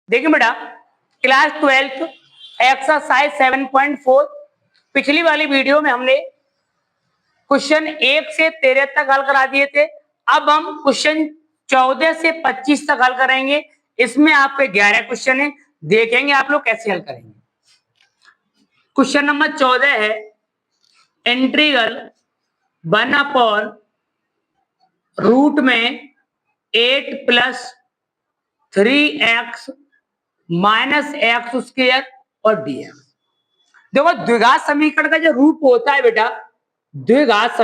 देखिए बेटा, class 12 exercise 7.4 पिछली वाली वीडियो में हमने क्वेश्चन 1 से 13 तक हल करा दिए थे। अब हम क्वेश्चन 14 से 25 तक हल करेंगे। इसमें आपके 11 क्वेश्चन है, देखेंगे आप लोग कैसे हल करेंगे। क्वेश्चन नंबर 14 है इंटीग्रल 1/रूट में 8 plus 3x minus x square और dx। देखो द्विघात समीकरण का जो रूप होता है बेटा, द्विघात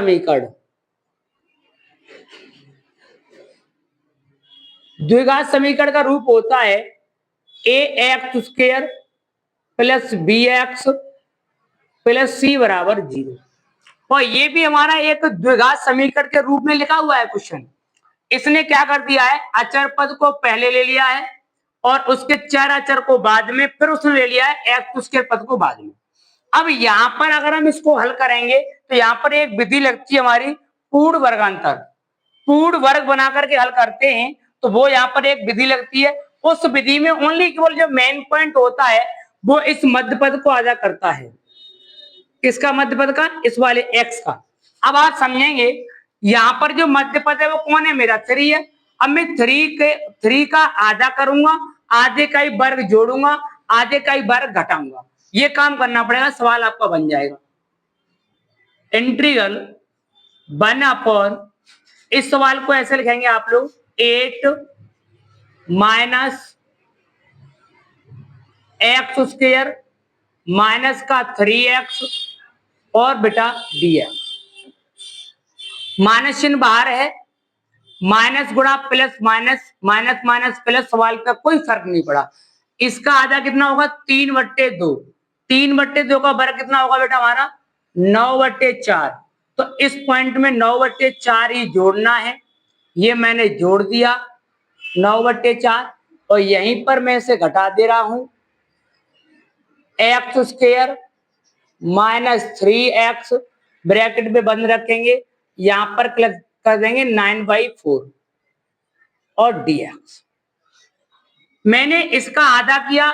समीकरण का रूप होता है a x square plus b x plus c बराबर 0। और ये भी हमारा एक द्विघात समीकरण के रूप में लिखा हुआ है क्वेश्चन। इसने क्या कर दिया है, अचर पद को पहले ले लिया है और उसके चर अचर को बाद में, फिर उसने ले लिया है एक्स स्क्वायर पद को बाद में। अब यहां पर अगर हम इसको हल करेंगे तो यहां पर एक विधि लगती है हमारी पूर्ण वर्गांतर। पूर्ण वर्ग बना करके हल करते हैं तो वो यहाँ पर एक विधि लगती है। उस विधि में ओनली केवल जो मेन पॉइंट होता है वो इस मध्य पद को अदा करता है। किसका मध्य पद का? इस वाले एक्स का। अब आप समझेंगे यहां पर जो मध्य पद है वो कौन है? मेरा 3 है। अब मैं 3 का आधा करूंगा, आधे का ही वर्ग जोड़ूंगा, आधे का ही वर्ग घटाऊंगा। ये काम करना पड़ेगा, सवाल आपका बन जाएगा। इंटीग्रल 1 इस सवाल को ऐसे लिखेंगे आप लोग 8 माइनस एक्स स्क्वायर माइनस का 3x और बेटा dx। माइनस चिन्ह बाहर है, माइनस गुणा plus minus, minus minus plus, सवाल का कोई फर्क नहीं पड़ा। इसका आधा कितना होगा? 3/2। 3/2 का वर्ग कितना होगा बेटा हमारा? 9/4। तो इस पॉइंट में 9/4 ही जोड़ना है। ये मैंने जोड़ दिया 9/4 और यहीं पर मैं इसे घटा दे रहा हूं। X square minus 3x bracket में बंद रखेंगे, यहां पर कर देंगे 9/4 और dx। मैंने इसका आधा किया,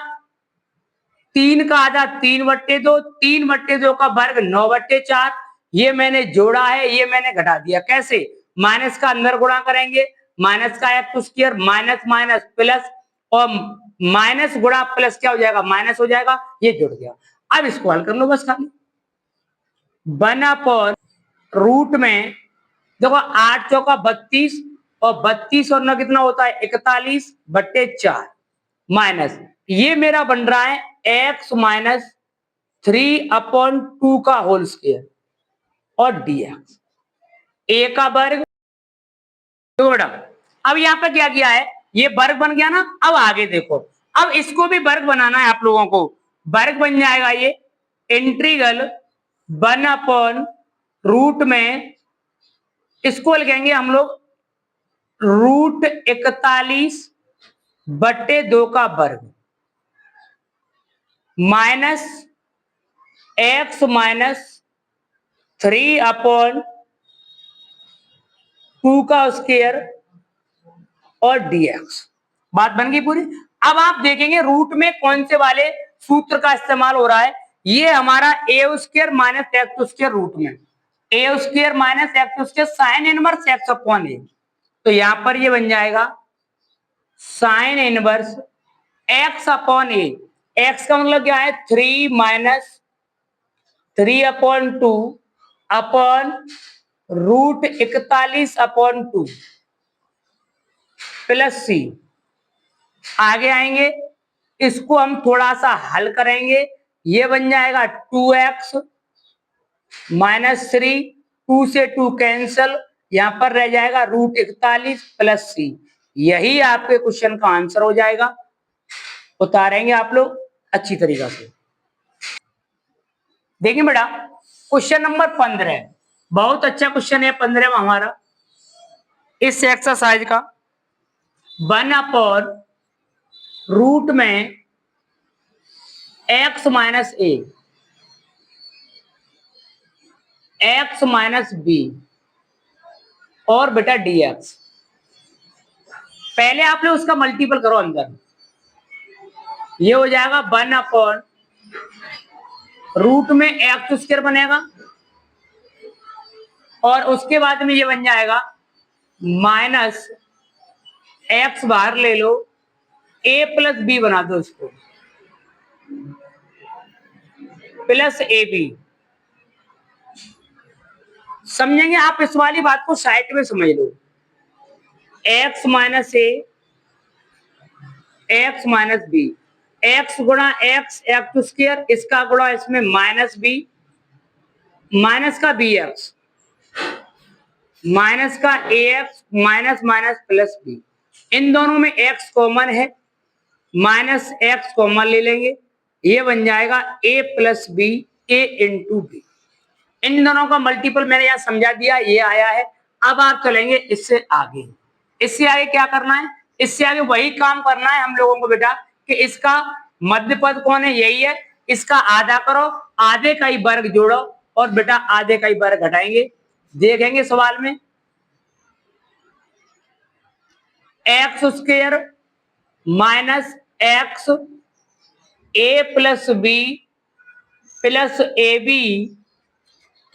3 का आधा 3/2, 3/2 का वर्ग 9/4। ये मैंने जोड़ा है, ये मैंने घटा दिया। कैसे? माइनस का अंदर गुणा करेंगे, माइनस का x square minus minus plus, और माइनस गुणा प्लस क्या हो जाएगा? माइनस हो जाएगा। ये जुड़ गया। अब इसको हल कर लो बस खाली। 1/रूट में देखो 8 चौका 32 और 32 और 9 कितना होता है? 41/4 माइनस ये मेरा बन रहा है x माइनस 3/2 का होल स्क्वायर और dx। a का वर्ग। अब यहाँ पे क्या किया है? ये वर्ग बन गया ना। अब आगे देखो, अब इसको भी वर्ग बनाना है आप लोगों को। वर्ग बन जाएगा ये इंटीग्रल 1/रूट में, इसको लिखेंगे हम लोग √41/2 का वर्ग माइनस x माइनस 3/2 का स्क्वायर और dx। बात बन गई पूरी। अब आप देखेंगे रूट में कौन से वाले सूत्र का इस्तेमाल हो रहा है। ये हमारा a square minus x square root में, a square minus x square sine inverse x upon a. तो यहां पर ये बन जाएगा sine inverse x upon a. X का मतलब क्या है? 3 माइनस 3/2 अपॉन √41/2 प्लस सी। आगे आएंगे, इसको हम थोड़ा सा हल करेंगे। ये बन जाएगा 2x माइनस 3, 2 से 2 कैंसल, यहां पर रह जाएगा √41 प्लस सी। यही आपके क्वेश्चन का आंसर हो जाएगा। उतारेंगे आप लोग अच्छी तरीका से। देखिए बेटा, क्वेश्चन नंबर 15 बहुत अच्छा क्वेश्चन है 15 में हमारा इस एक्सरसाइज का। 1/रूट में x minus a, x minus b और बेटा dx। पहले आप लोग उसका मल्टीपल करो अंदर। ये हो जाएगा 1/रूट में एक्स स्क्वायर बनेगा और उसके बाद में ये बन जाएगा माइनस एक्स बाहर ले लो, ए प्लस बी बना दो इसको, प्लस ए बी। समझेंगे आप इस वाली बात को साइड में समझ लो। X minus a, x minus b, x गुणा एक्स एक्स स्क्वायर, इसका गुणा इसमें माइनस बी, माइनस का बी एक्स, माइनस का a x, minus minus plus b. इन दोनों में एक्स कॉमन है, माइनस एक्स कॉमन ले लेंगे, ये बन जाएगा a plus b, a into b. इन दोनों का मल्टीपल मैंने यहां समझा दिया, ये आया है। अब आप चलेंगे इससे आगे। इससे आगे क्या करना है? इससे आगे वही काम करना है हम लोगों को बेटा कि इसका मध्य पद कौन है, यही है। इसका आधा करो, आधे का ही वर्ग जोड़ो और बेटा आधे का ही वर्ग घटाएंगे। देखेंगे सवाल में x square minus x a plus b plus a b,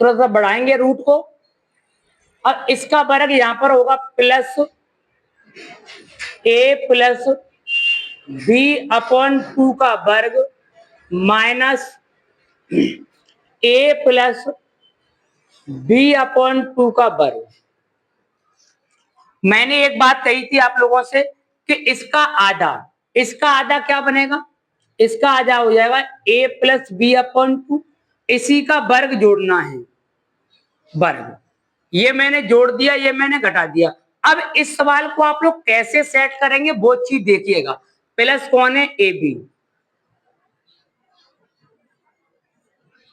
थोड़ा सा बढ़ाएंगे रूट को, और इसका वर्ग यहां पर होगा plus a plus b upon 2 का वर्ग minus a plus b upon 2 का वर्ग। मैंने एक बात कही थी आप लोगों से कि इसका आधा क्या बनेगा? इसका आधा हो जाएगा ए प्लस बी अपॉन 2, इसी का वर्ग जोड़ना है, वर्ग। ये मैंने जोड़ दिया, ये मैंने घटा दिया। अब इस सवाल को आप लोग कैसे सेट करेंगे वो चीज देखिएगा। प्लस कौन है? A b.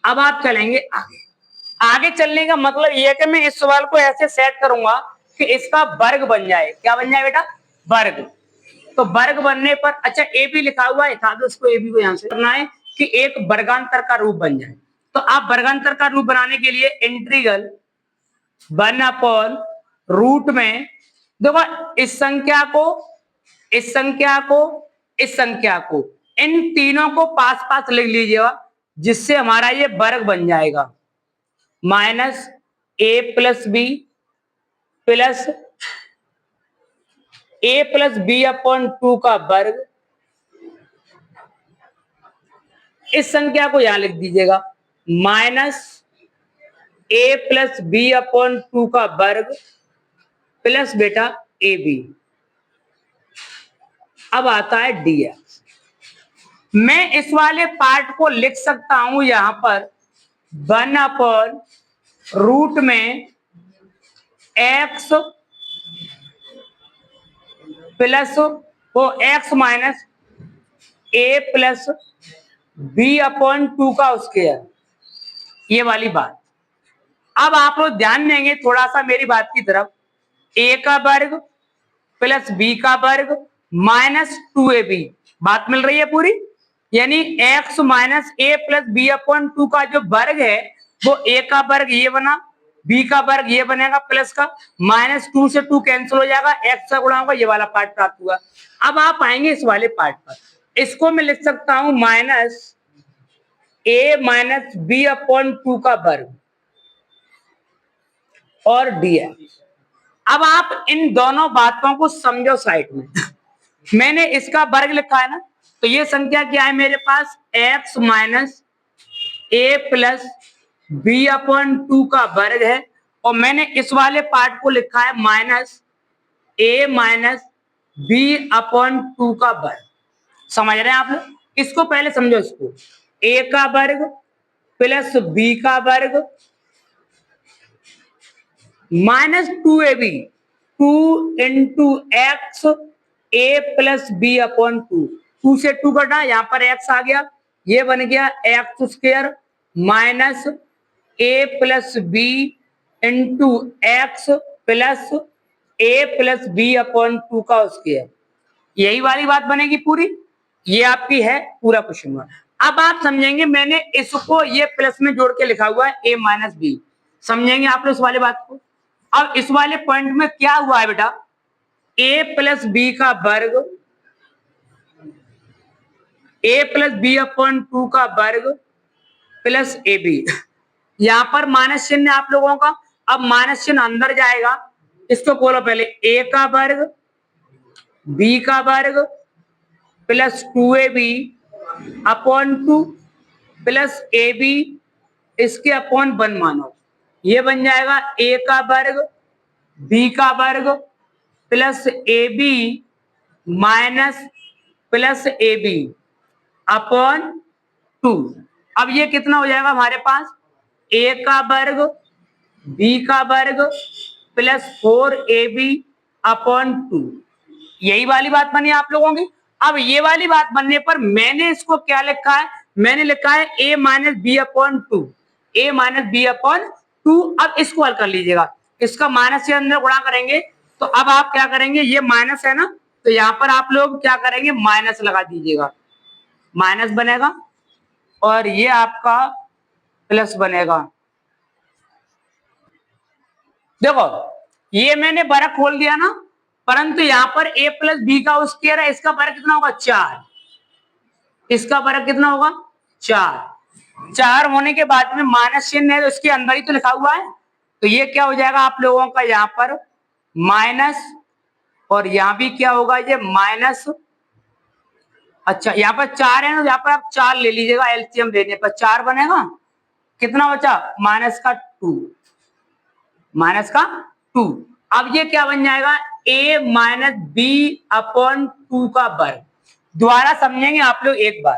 अब आप चलेंगे आगे। आगे चलने का मतलब यह है कि मैं इस सवाल को ऐसे सेट करूंगा कि इसका वर्ग बन जाए। क्या बन जाए बेटा? वर्ग। तो वर्ग बनने पर, अच्छा ए बी लिखा हुआ है, था उसको ए बी को यहां से करना है कि एक वर्गांतर का रूप बन जाए। तो आप वर्गांतर का रूप बनाने के लिए इंटीग्रल 1/रूट में, देखो इस संख्या को, इस संख्या को, इस संख्या को, इन तीनों को पास पास लिख लीजिएगा, जिससे हमारा ये वर्ग बन जाएगा minus a plus b plus a plus b upon 2 का वर्ग। इस संख्या को यहां लिख दीजिएगा minus a plus b upon 2 का वर्ग प्लस बेटा ए बी। अब आता है डीएक्स। मैं इस वाले पार्ट को लिख सकता हूं यहां पर 1/रूट में एक्स प्लस वो x minus a plus b upon 2 का स्क्वायर, ये वाली बात। अब आप लोग ध्यान देंगे थोड़ा सा मेरी बात की तरफ, ए का वर्ग प्लस बी का वर्ग माइनस 2ab, बात मिल रही है पूरी। यानी x minus a plus b upon 2 का जो वर्ग है वो ए का वर्ग ये बना, बी का वर्ग ये बनेगा, प्लस का माइनस 2 से 2 कैंसिल हो जाएगा, एक्स का गुणा होगा, ये वाला पार्ट प्राप्त हुआ। अब आप आएंगे इस वाले पार्ट पर, इसको मैं लिख सकता हूं माइनस ए माइनस बी अपॉन 2 का वर्ग और dx। अब आप इन दोनों बातों को समझो साइड में। मैंने इसका वर्ग लिखा है ना, तो ये संख्या क्या है मेरे पास? x minus a plus b upon 2 का वर्ग है, और मैंने इस वाले पार्ट को लिखा है माइनस ए माइनस बी अपॉन 2 का वर्ग। समझ रहे हैं आप लोग? इसको पहले समझो, इसको a का वर्ग प्लस b का वर्ग minus 2ab, 2 into x a plus b upon 2, 2 से 2 कटा, यहां पर x आ गया, ये बन गया x square minus a plus b into x plus a plus b upon 2 का स्क्वायर। यही वाली बात बनेगी पूरी, ये आपकी है पूरा क्वेश्चन। अब आप समझेंगे मैंने इसको ये प्लस में जोड़ के लिखा हुआ है a माइनस बी। समझेंगे आप लोग इस वाली बात को। अब इस वाले पॉइंट में क्या हुआ है बेटा? a प्लस बी का वर्ग ए प्लस बी अपॉन 2 का वर्ग प्लस ए बी। यहां पर माइनस चिन्ह आप लोगों का, अब माइनस चिन्ह अंदर जाएगा, इसको खोलो पहले, ए का वर्ग बी का वर्ग plus 2ab upon 2 plus a b इसके अपॉन 1 मानो। ये बन जाएगा ए का वर्ग बी का वर्ग plus a b minus plus a b upon 2। अब ये कितना हो जाएगा हमारे पास, ए का वर्ग बी का वर्ग प्लस 4ab अपॉन 2। यही वाली बात बनी आप लोगों की। अब ये वाली बात बनने पर मैंने इसको क्या लिखा है, मैंने लिखा है a minus b upon 2, a minus b upon 2। अब इसको हल कर लीजिएगा, इसका माइनस के अंदर गुणा करेंगे, तो अब आप क्या करेंगे, ये माइनस है ना, तो यहां पर आप लोग क्या करेंगे, माइनस लगा दीजिएगा, माइनस बनेगा और ये आपका प्लस बनेगा। देखो ये मैंने वर्ग खोल दिया ना, परंतु यहां पर a प्लस बी का स्क्वायर है, इसका वर्ग कितना होगा 4, इसका वर्ग कितना होगा 4। 4 होने के बाद में माइनस चिन्ह है तो इसके अंदर ही तो लिखा हुआ है, तो ये क्या हो जाएगा आप लोगों का यहाँ पर माइनस, और यहां भी क्या होगा ये माइनस। अच्छा यहाँ पर 4 है ना, यहाँ पर आप 4 ले लीजिएगा, एलसीएम लेने पर 4 बनेगा, कितना बचा माइनस का 2, माइनस का 2। अब ये क्या बन जाएगा, a माइनस बी अपॉन 2 का वर्ग। दोबारा समझेंगे आप लोग एक बार,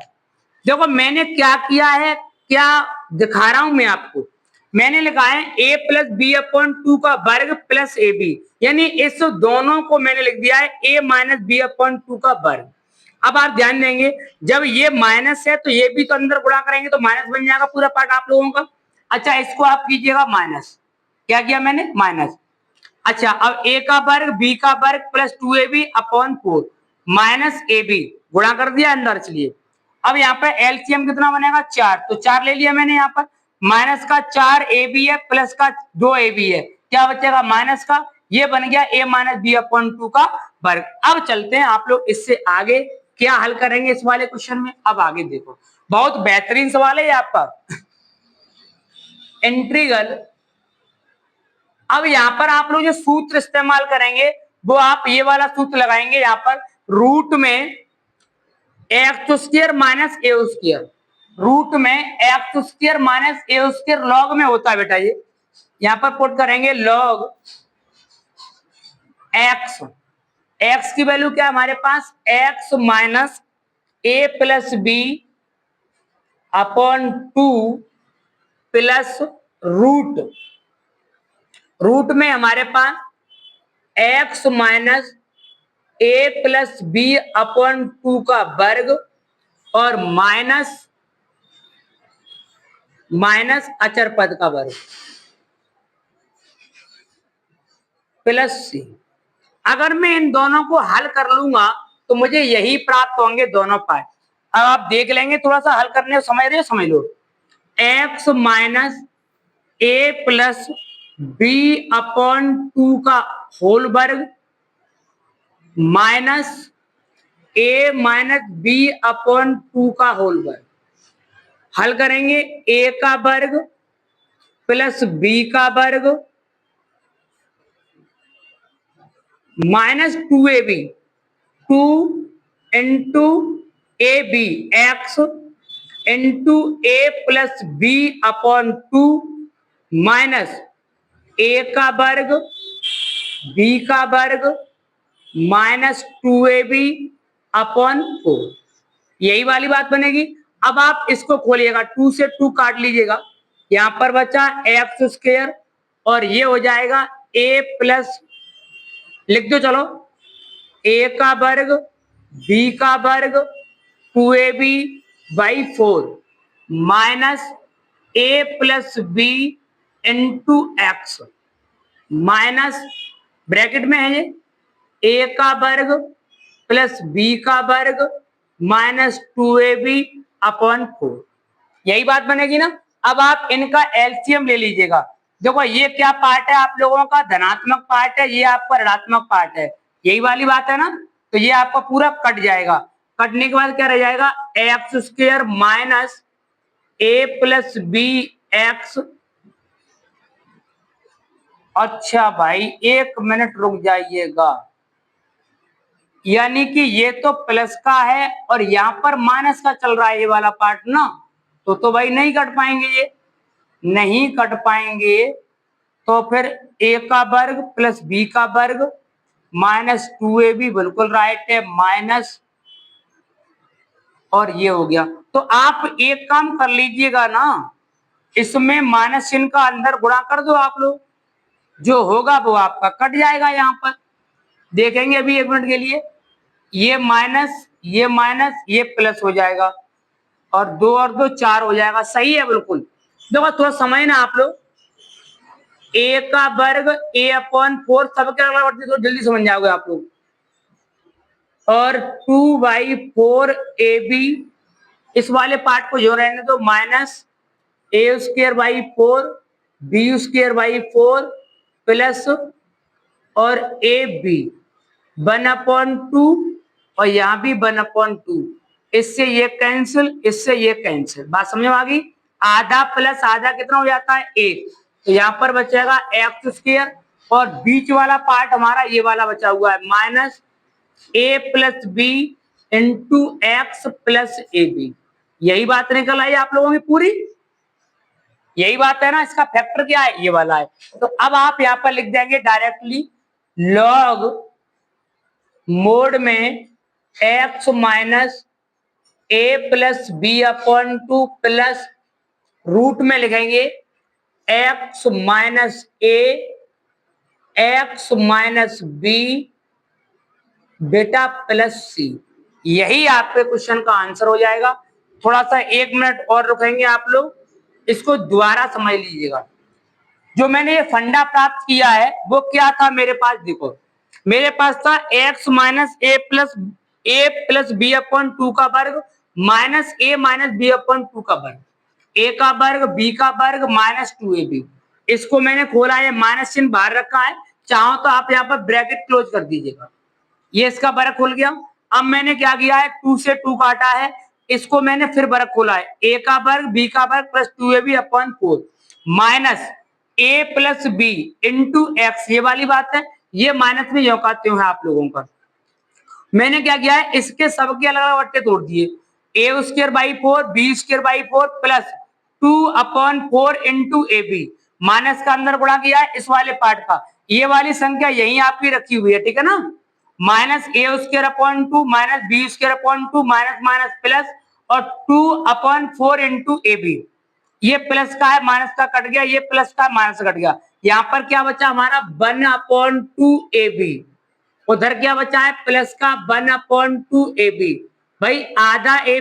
देखो मैंने क्या किया है, क्या दिखा रहा हूं मैं आपको, मैंने लिखा है a प्लस बी अपॉन 2 का वर्ग प्लस ए बी, यानी इस दोनों को मैंने लिख दिया है a माइनस बी अपॉन 2 का वर्ग। अब आप ध्यान देंगे, जब ये माइनस है तो ये भी तो अंदर गुणा करेंगे तो माइनस बन जाएगा पूरा पार्ट आप लोगों का। अच्छा इसको आप कीजिएगा माइनस, क्या किया मैंने माइनस। अच्छा अब a का वर्ग बी का वर्ग plus 2ab upon 4 minus a b, गुणा कर दिया अंदर। चलिए अब यहाँ पे एलसीएम कितना बनेगा 4, तो 4 ले लिया मैंने, यहाँ पर माइनस का 4 ए बी है प्लस का 2 ए बी है, क्या बचेगा माइनस का, ये बन गया a माइनस बी अपॉन 2 का वर्ग। अब चलते हैं आप लोग इससे आगे क्या हल करेंगे इस वाले क्वेश्चन में। अब आगे देखो, बहुत बेहतरीन सवाल है आपका इंटीग्रल। अब यहाँ पर आप लोग जो सूत्र इस्तेमाल करेंगे वो आप ये वाला सूत्र लगाएंगे, यहाँ पर रूट में x square minus a square, root में x square minus a square log में होता है बेटा, ये यहाँ पर पुट करेंगे लॉग एक्स, एक्स की वैल्यू क्या है हमारे पास, x minus a plus b upon 2 plus root, root में हमारे पास x minus a plus b upon 2 का वर्ग और माइनस माइनस अचर पद का वर्ग प्लस सी। अगर मैं इन दोनों को हल कर लूंगा तो मुझे यही प्राप्त होंगे दोनों पार्ट। अब आप देख लेंगे, थोड़ा सा हल करने समझ रहे हो, समझ लो, x minus a plus b upon 2 का होल वर्ग माइनस ए माइनस बी अपॉन 2 का होल वर्ग। हल करेंगे ए का वर्ग प्लस बी का वर्ग minus 2ab, 2 into a b x into a plus b upon 2 minus a का वर्ग बी का वर्ग माइनस 2ab अपॉन 4। यही वाली बात बनेगी। अब आप इसको खोलिएगा, 2 से 2 काट लीजिएगा, यहां पर बचा एक्स स्क्वायर और ये हो जाएगा ए प्लस, लिख दो चलो, ए का वर्ग बी का वर्ग 2ab by 4 minus a plus b into x minus bracket में है ये ए का वर्ग प्लस बी का वर्ग माइनस 2ab अपॉन 4। यही बात बनेगी ना। अब आप इनका एलसीएम ले लीजिएगा। देखो ये क्या पार्ट है आप लोगों का, धनात्मक पार्ट है, ये आपका ऋणात्मक पार्ट है, यही वाली बात है ना, तो ये आपका पूरा कट जाएगा। कटने के बाद क्या रह जाएगा, x square minus a plus b x. अच्छा भाई 1 मिनट रुक जाइएगा, यानी कि ये तो प्लस का है और यहाँ पर माइनस का चल रहा है ये वाला पार्ट ना, तो भाई नहीं कट पाएंगे, ये नहीं कट पाएंगे। तो फिर ए का वर्ग प्लस बी का वर्ग माइनस 2ab, बिल्कुल राइट है, माइनस, और ये हो गया। तो आप एक काम कर लीजिएगा ना, इसमें माइनस चिन्ह का अंदर गुणा कर दो आप लोग, जो होगा वो आपका कट जाएगा। यहाँ पर देखेंगे अभी 1 मिनट के लिए, ये माइनस ये प्लस हो जाएगा, और 2 और 2 4 हो जाएगा। सही है बिल्कुल। देखो थोड़ा समय ना आप लोग, ए का वर्ग a अपॉन 4 सबके अलग बढ़ती तो जल्दी समझ जाओगे आप लोग, और 2/4 ab, इस वाले पार्ट को जो रहने दो, माइनस a²/4 b²/4 प्लस और ab 1/2, और यहाँ भी 1/2, इससे ये कैंसिल, इससे ये कैंसिल। बात समझ में आ गई? आधा प्लस आधा कितना हो जाता है? 1। तो यहाँ पर बचेगा x², और बीच वाला पार्ट हमारा ये वाला बचा हुआ है, minus a plus b into x plus a b. यही बात निकल आई आप लोगों की पूरी, यही बात है ना। इसका फैक्टर क्या है? ये वाला है। तो अब आप यहाँ पर लिख देंगे डायरेक्टली लॉग मोड में x minus a plus b upon 2 plus root में लिखेंगे x minus a x minus b बेटा प्लस सी। यही आपके क्वेश्चन का आंसर हो जाएगा। थोड़ा सा 1 मिनट और रुकेंगे आप लोग, इसको दोबारा समझ लीजिएगा। जो मैंने ये फंडा प्राप्त किया है वो क्या था मेरे पास? देखो मेरे पास था x minus a plus b upon 2 का वर्ग माइनस ए माइनस बी अपॉन 2 का वर्ग, ए का वर्ग बी का वर्ग माइनस 2ab। इसको मैंने खोला है, माइनस चिन्ह बाहर रखा है, चाहो तो आप यहाँ पर ब्रैकेट क्लोज कर दीजिएगा। ये इसका वर्ग खुल गया। अब मैंने क्या किया है, 2 से 2 काटा है, इसको मैंने फिर वर्ग खोला है, a का वर्ग बी का वर्ग plus 2ab upon 4 minus a plus b into x. ये वाली बात है, ये माइनस में योकाते हैं आप लोगों का। मैंने क्या किया है, इसके सबके अलग अलग वट्टे तोड़ दिए, a²/4 b²/4 plus 2/4 into a b, minus का अंदर गुणा किया है इस वाले पार्ट का। ये वाली संख्या यही आपकी रखी हुई है, ठीक है ना, minus a²/2 minus b²/2 minus minus plus और 2/4 इंटू ए बी। ये प्लस का है, माइनस का कट गया, ये प्लस का माइनस कट गया। यहाँ पर क्या बचा हमारा 1/2 ए बी, उधर क्या बचा है प्लस का 1/2 ए बी। भाई आधा ए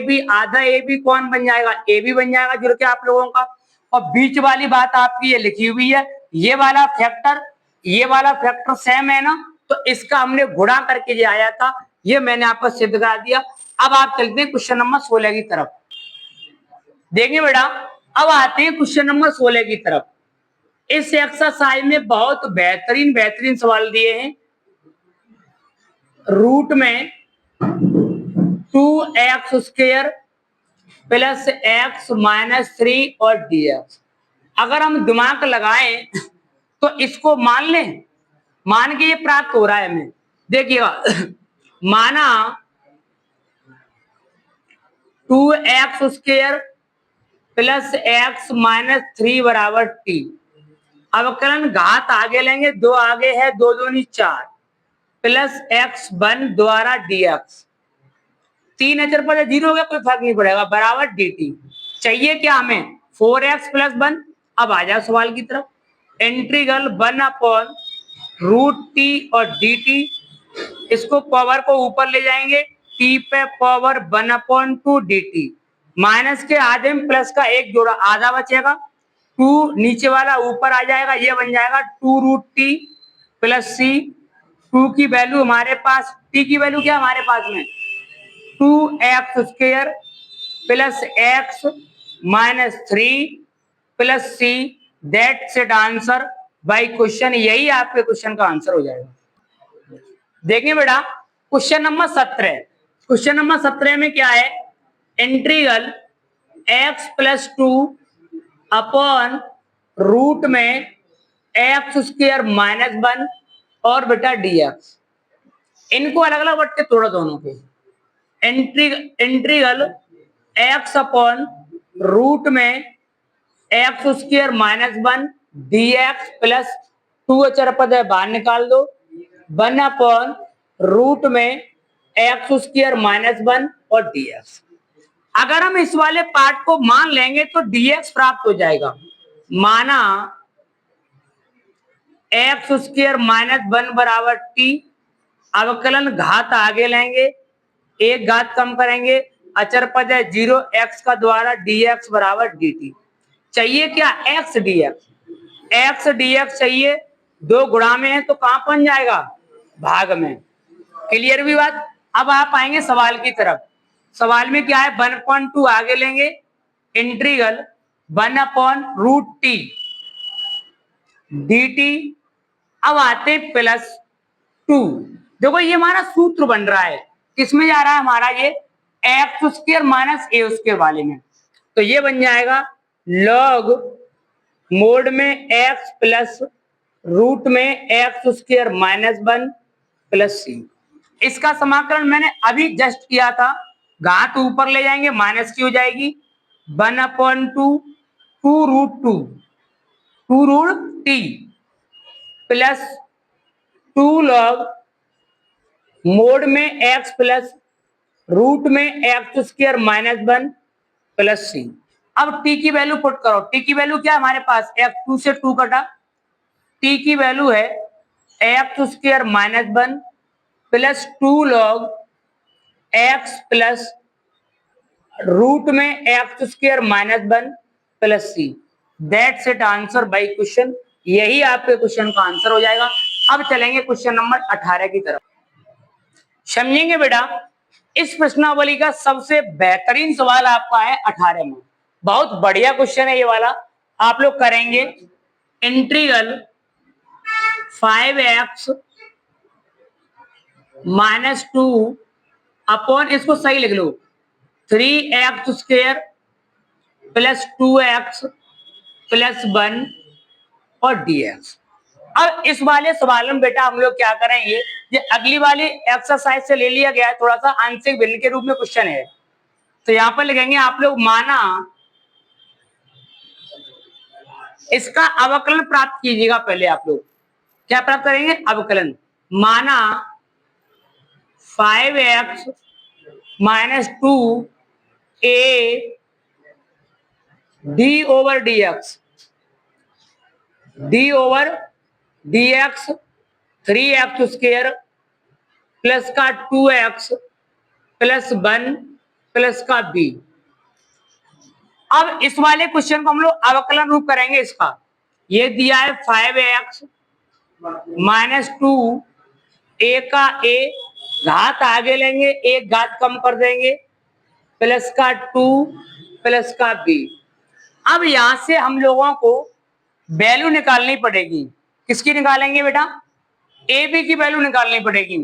बी कौन बन जाएगा? ए बी बन जाएगा जुड़ के आप लोगों का। और बीच वाली बात आपकी ये लिखी हुई है, ये वाला फैक्टर सेम है ना, तो इसका हमने गुणा करके जो आया था ये मैंने आपको सिद्ध करा दिया। अब आप चलते हैं क्वेश्चन नंबर 16 की तरफ। देखिए बेटा, अब आते हैं क्वेश्चन नंबर 16 की तरफ। इस एक्सरसाइज में बहुत बेहतरीन सवाल दिए हैं। रूट में 2x² प्लस x माइनस 3 और dx। अगर हम दिमाग लगाएं तो इसको मान लें, मान के ये प्राप्त हो रहा है हमें। देखिएगा, माना 2x² प्लस x माइनस 3 बराबर t। अवकलन घात आगे लेंगे, 2 आगे है, 2 दूनी 4 प्लस x1 द्वारा dx। 3 अचर पर 0 हो गया, कोई फर्क नहीं पड़ेगा, बराबर dt। चाहिए क्या हमें? 4x plus 1। अब आ जाओ सवाल की तरफ। इंटीग्रल 1/√t और dt, इसको पावर को ऊपर ले जाएंगे, t पे पावर 1/2 dt। माइनस के आधे में प्लस का एक जोड़ा, आधा बचेगा, 2 नीचे वाला ऊपर आ जाएगा, ये बन जाएगा 2√t प्लस c। 2 की वैल्यू हमारे पास, t की वैल्यू क्या हमारे पास में 2x² plus x minus 3 plus c। That's it answer by question. यही आपके क्वेश्चन का आंसर हो जाएगा। देखिए बेटा क्वेश्चन नंबर 17। क्वेश्चन नंबर 17 में क्या है, integral x plus two upon root में एक्स स्क्वायर माइनस वन और बेटा dx। इनको अलग अलग बट के तोड़ो दोनों के। इंटीग्रल एक्स अपॉन रूट में x square minus one dx plus two अचर पद है बाहर निकाल दो, वन अपॉन रूट में एक्स स्क्वायर माइनस वन और dx। अगर हम इस वाले पार्ट को मान लेंगे तो dx प्राप्त हो जाएगा। माना एक्स स्क्वायर माइनस वन बराबर टी, अवकलन घात आगे लेंगे, एक घात कम करेंगे, अचर पद है जीरो, एक्स का द्वारा dx बराबर dt। चाहिए क्या? एक्स dx चाहिए, दो गुणा में है तो कहां बन जाएगा? भाग में। क्लियर भी बात? अब आप आएंगे सवाल की तरफ। सवाल में क्या है? 1.2 आगे लेंगे, इंटीग्रल 1/√t dt। अब आते प्लस टू। देखो ये हमारा सूत्र बन रहा है, किसमें जा रहा है हमारा? ये x square minus a square वाले में। तो ये बन जाएगा लॉग मोड में एक्स प्लस रूट में x square minus one plus c. इसका समाकलन मैंने अभी जस्ट किया था, घात ऊपर ले जाएंगे माइनस की हो जाएगी, 1/2 two root t plus two log mod में एक्स प्लस रूट में x square minus one plus c. अब टी की वैल्यू पुट करो। टी की वैल्यू क्या है हमारे पास? एक्स, टू से टू कटा, टी की वैल्यू है x square minus one plus two log x plus root में x square minus one plus c. That's it answer by question. यही आपके क्वेश्चन का आंसर हो जाएगा। अब चलेंगे क्वेश्चन नंबर 18 की तरफ। समझेंगे बेटा, इस प्रश्नावली का सबसे बेहतरीन सवाल आपका है 18 में। बहुत बढ़िया क्वेश्चन है ये वाला। आप लोग करेंगे integral 5x minus two upon, इसको सही लिख लो, 3x square plus 2x plus 1 और dx। अब इस वाले सवाल में बेटा हम लोग क्या करेंगे, ये अगली वाली एक्सरसाइज से ले लिया गया है, थोड़ा सा आंशिक भिन्न के रूप में क्वेश्चन है। तो यहां पर लिखेंगे आप लोग, माना इसका अवकलन प्राप्त कीजिएगा। पहले आप लोग क्या प्राप्त करेंगे? अवकलन। माना 5x minus two A D over dx 3x square plus का 2x प्लस 1 प्लस का b। अब इस वाले क्वेश्चन को हम लोग अवकलन रूप करेंगे इसका। ये दिया है 5x माइनस टू, ए का ए, घात आगे लेंगे, एक घात कम कर देंगे, प्लस का 2 प्लस का b। अब यहां से हम लोगों को वैल्यू निकालनी पड़ेगी। किसकी निकालेंगे बेटा? ए बी की वैल्यू निकालनी पड़ेगी।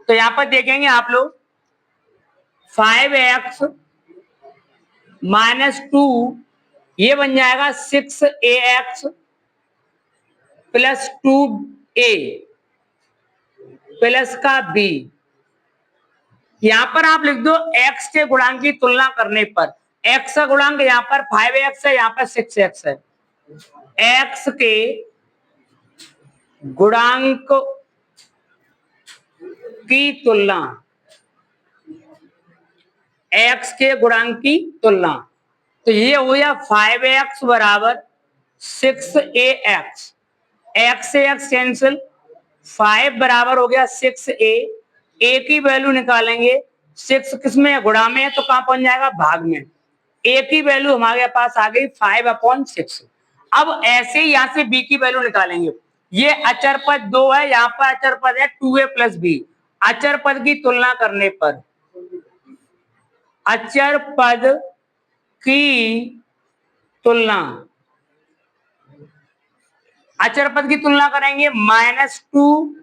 तो यहां पर देखेंगे आप लोग, 5x माइनस टू, ये बन जाएगा 6ax प्लस 2a प्लस का b। यहां पर आप लिख दो x के गुणांक की तुलना करने पर। x का गुणांक यहां पर 5x है, यहां पर 6x है। x के गुणांक की तुलना, x के गुणांक की तुलना, तो ये हो गया 5x बराबर 6ax, x से x कैंसिल, 5 बराबर हो गया 6a, a की वैल्यू निकालेंगे, 6 किसमें है? गुणा में है, तो कहां पहुंच जाएगा? भाग में। a की वैल्यू हमारे पास आ गई 5/6। अब ऐसे ही यहां से b की वैल्यू निकालेंगे। ये अचर पद 2 है, यहां पर अचर पद है 2a प्लस b। अचर पद की तुलना करने पर, अचर पद की तुलना, अचर पद की तुलना करेंगे, -2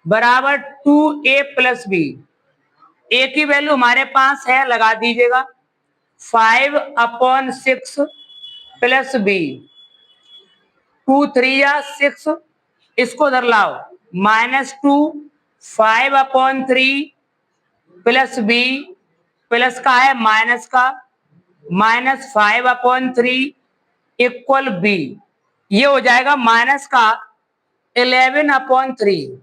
बराबर 2a प्लस b। ए की वैल्यू हमारे पास है, लगा दीजिएगा, 5/6 प्लस बी, 2 3 या 6, इसको उधर लाओ, -2 5/3 प्लस बी प्लस का है माइनस का, -5/3 इक्वल बी, ये हो जाएगा माइनस का 11/3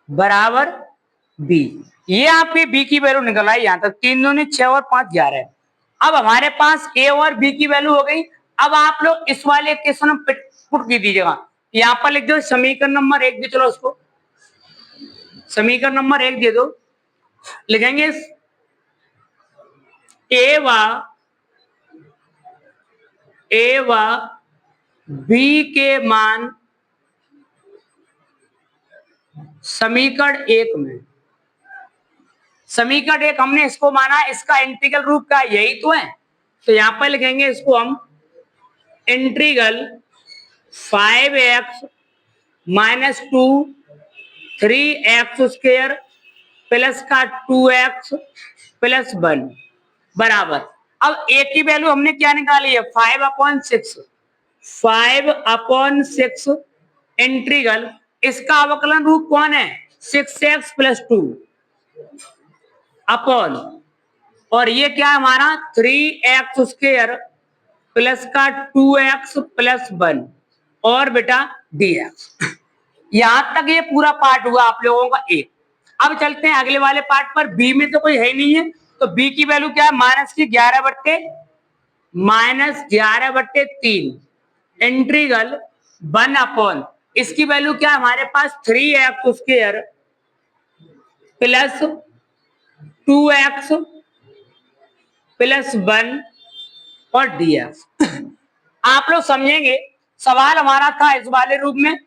बराबर बी। ये आपकी बी की वैल्यू निकल आई, यहां तक 3 दूनी 6 और 5 11। अब हमारे पास ए और बी की वैल्यू हो गई। अब आप लोग इस वाले इक्वेशन में पुट की दीजिएगा, यहां पर लिख दो समीकरण नंबर 1 दे, चलो उसको समीकरण नंबर 1 दे दो, लिखेंगे ए व बी के मान समीकरण 1 में, समीकरण 1 हमने इसको माना है, इसका इंटीग्रल रूप का यही तो है, तो यहां पर लिखेंगे इसको हम इंटीग्रल 5x - 2 3x² प्लस का 2x प्लस 1 बराबर। अब a की वैल्यू हमने क्या निकाली है 5/6, 5/6 इंटीग्रल, इसका अवकलन रूप कौन है 6x प्लस 2 अपॉन, और ये क्या है हमारा 3x² प्लस का 2x प्लस 1 और बेटा dx। यहां तक ये पूरा पार्ट हुआ आप लोगों का ए। अब चलते हैं अगले वाले पार्ट पर। बी में तो कोई है नहीं है, तो बी की वैल्यू क्या है -11/3 इंटीग्रल 1 अपॉन, इसकी वैल्यू क्या है हमारे पास 3x² प्लस 2x प्लस 1 और dx। आप लोग समझेंगे, सवाल हमारा था इस वाले रूप में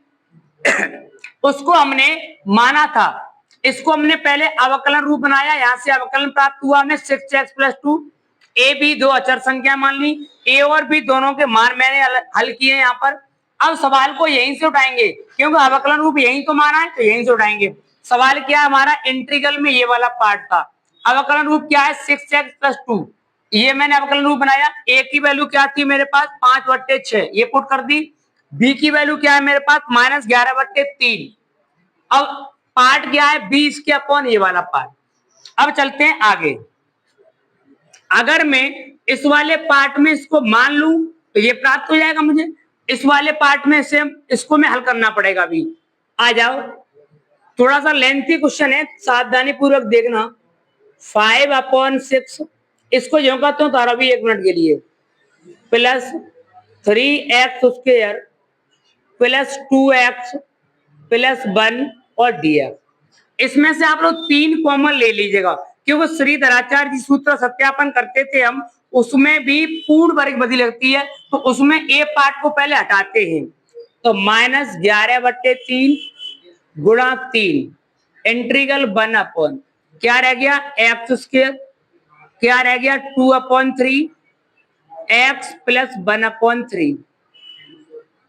उसको हमने माना था, इसको हमने पहले अवकलन रूप बनाया, यहां से अवकलन प्राप्त हुआ हमें 6x प्लस 2, ए बी दो अचर संख्या मान ली, ए और बी दोनों के मान मैंने हल किए यहाँ पर। अब सवाल को यहीं से उठाएंगे, क्योंकि अवकलन रूप यहीं तो माना है, तो यहीं से उठाएंगे। सवाल क्या है हमारा इंटीग्रल में ये वाला पार्ट था, अवकलन रूप क्या है 6x प्लस 2, ये मैंने अवकलन रूप बनाया। ए की वैल्यू क्या थी मेरे पास 5/6, ये पुट कर दी। बी की वैल्यू क्या है मेरे पास -11/3। अब पार्ट क्या है 20 के अपॉन ये वाला पार्ट। अब चलते हैं आगे। अगर मैं इस वाले पार्ट में इसको मान लूं तो ये प्राप्त हो जाएगा मुझे, इस वाले पार्ट में से इसको मैं हल करना पड़ेगा। अभी आ जाओ, थोड़ा सा लेंथी क्वेश्चन है, सावधानी पूर्वक देखना। 5/6 इसको जो कहते हो तारा भी 1 मिनट के लिए, plus 3x² plus 2x plus 1 और dx। इसमें से आप लोग 3 कॉमन ले लीजिएगा, क्योंकि श्रीधराचार्य जी सूत्र सत्यापन करते थे हम, उसमें भी पूर्ण वर्ग बदली लगती है, तो उसमें ए पार्ट को पहले हटाते हैं। तो -11/3 गुणा 3 इंटीग्रल 1 अपॉन क्या रह गया x², क्या रह गया 2/3 x प्लस 1/3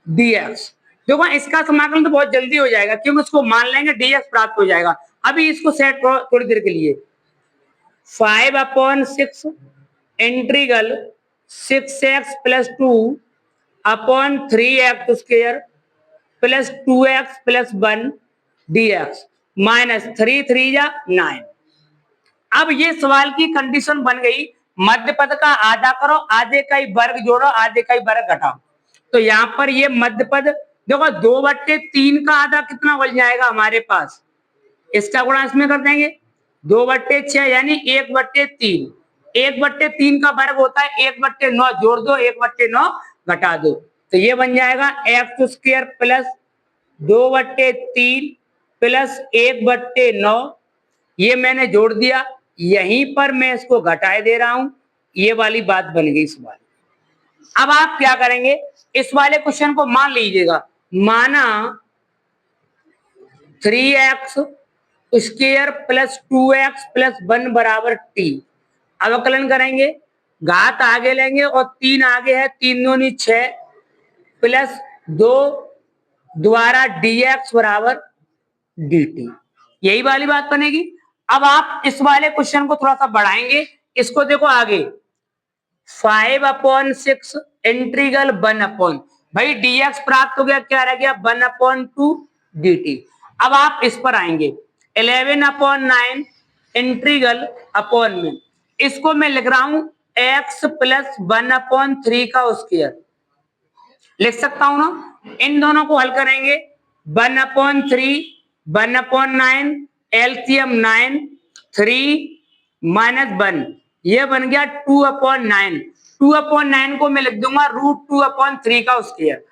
dx। देखो इसका समाकलन तो बहुत जल्दी हो जाएगा, क्योंकि उसको मान लेंगे dx प्राप्त हो जाएगा। अभी इसको सेट करो थोड़ी देर के लिए। 5/6 integral 6x plus 2 upon 3x² plus 2x plus 1 dx -3 3 या 9। अब ये सवाल की कंडीशन बन गई, मध्य पद का आधा करो, आधे का ही वर्ग जोड़ो, आधे का ही वर्ग घटाओ। तो यहाँ पर ये मध्य पद देखो 2/3 का आधा कितना बन जाएगा हमारे पास, इसका गुणा इसमें कर देंगे 2/6 यानी 1/3। 1/3 का वर्ग होता है 1/9, जोड़ दो 1/9 घटा दो, तो ये बन जाएगा x² प्लस 2/3 प्लस 1/9। ये मैंने जोड़ दिया, यहीं पर मैं इसको घटाए दे रहा हूं, ये वाली बात बन गई इस वाली। अब आप क्या करेंगे, इस वाले क्वेश्चन को मान लीजिएगा, माना 3x² प्लस 2x प्लस 1 बराबर t। अवकलन करेंगे, घात आगे लेंगे और 3 आगे है, 3 दूनी 6 प्लस 2 द्वारा dx बराबर dt, यही वाली बात बनेगी। अब आप इस वाले क्वेश्चन को थोड़ा सा बढ़ाएंगे, इसको देखो आगे 5/6 इंटीग्रल 1 भाई dx प्राप्त हो गया, क्या रह गया 1/2 dt। अब आप इस पर आएंगे 11/9 इंटीग्रल अपॉन में, इसको मैं लिख रहा हूं x प्लस 1/3 का स्क्वायर लिख सकता हूं ना। इन दोनों को हल करेंगे 1/3 1/9 एलसीएम 9 3 -1 ये बन गया 2/9। 2/9 को मैं लिख दूंगा √2/3 का स्क्वायर।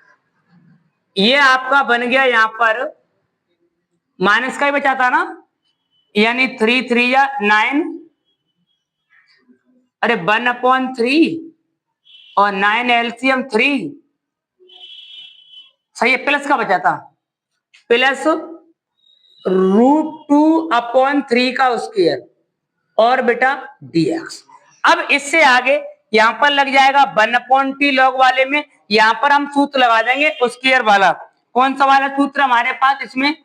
ये आपका बन गया यहां पर माइनस का ही बचा था ना, यानी 3 3 या 9, अरे 1/3 और 9 एलसीएम 3 सही है, प्लस का बचा था प्लस √2/3 का स्क्वायर और बेटा dx। अब इससे आगे यहां पर लग जाएगा 1/t लॉग वाले में, यहां पर हम सूत्र लगा देंगे स्क्वायर वाला। कौन सा वाला सूत्र हमारे पास इसमें,